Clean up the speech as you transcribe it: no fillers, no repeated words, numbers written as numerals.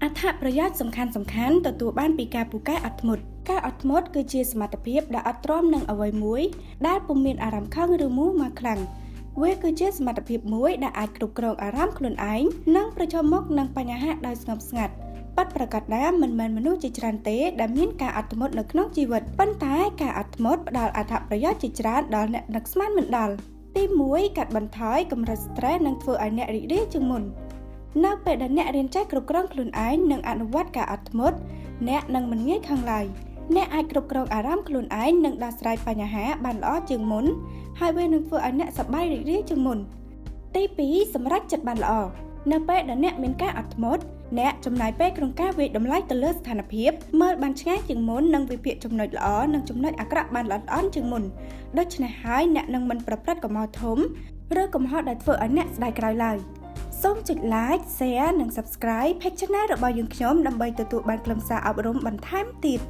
អត្ថប្រយោជន៍សំខាន់ទទួលបានពីការពូកែអត់ធ្មត់ការអត់ធ្មត់គឺជាសមត្ថភាពដែលអត់ទ្រាំនឹងអ្វីមួយដែលពុំមានអារម្មណ៍ខឹងឬមូមកខ្លាំងវាគឺជាសមត្ថភាពមួយដែលអាចគ្រប់គ្រងអារម្មណ៍ខ្លួនឯងនិងប្រឈមមុខនឹងបញ្ហាដោយស្ងប់ស្ងាត់ប៉ាត់ប្រកាសណាមិនមែនមនុស្សជាច្រើនទេដែលមានការអត់ធ្មត់នៅក្នុងជីវិតប៉ុន្តែការអត់ធ្មត់ផ្ដល់អត្ថប្រយោជន៍ជាច្រើនដល់អ្នកនឹកស្មានមិនដល់ទី1កាត់បន្ថយកម្រិត stress និងធ្វើឲ្យអ្នករីករាយជាងមុននៅពេលដែលអ្នករៀនចេះគ្រប់គ្រងខ្លួនឯងនិងអនុវត្តការអត់ធ្មត់អ្នកនឹងមិនងាយខឹងឡើយអ្នកអាចគ្រប់គ្រងអារម្មណ៍ខ្លួនឯងនិងដោះស្រាយបញ្ហាបានល្អជាងមុនហើយវានឹងធ្វើឲ្យអ្នកសប្បាយរីករាយជាងមុនទី2សម្រេចចិត្តបានល្អនៅពេលដែលអ្នកមានការអត់ធ្មត់អ្នកចំណាយពេលក្នុងការវិយតម្លៃទៅលើស្ថានភាពមើលបានឆ្ងាយជាងមុននិងវិភាគចំណុចល្អនិងចំណុចអាក្រក់បានល្អិតល្អន់ជាងមុនដូច្នេះហើយអ្នកនឹងមិនប្រព្រឹត្តកំហុសធំឬកំហុសដែលធ្វើឲ្យអ្នកស្ដាយក្រោយឡើយសូមចុច like, share និង subscribe Page Channel របស់យើងខ្ញុំដើម្បីទទួលបានខ្លឹមសារអប់រំបន្ថែមទៀត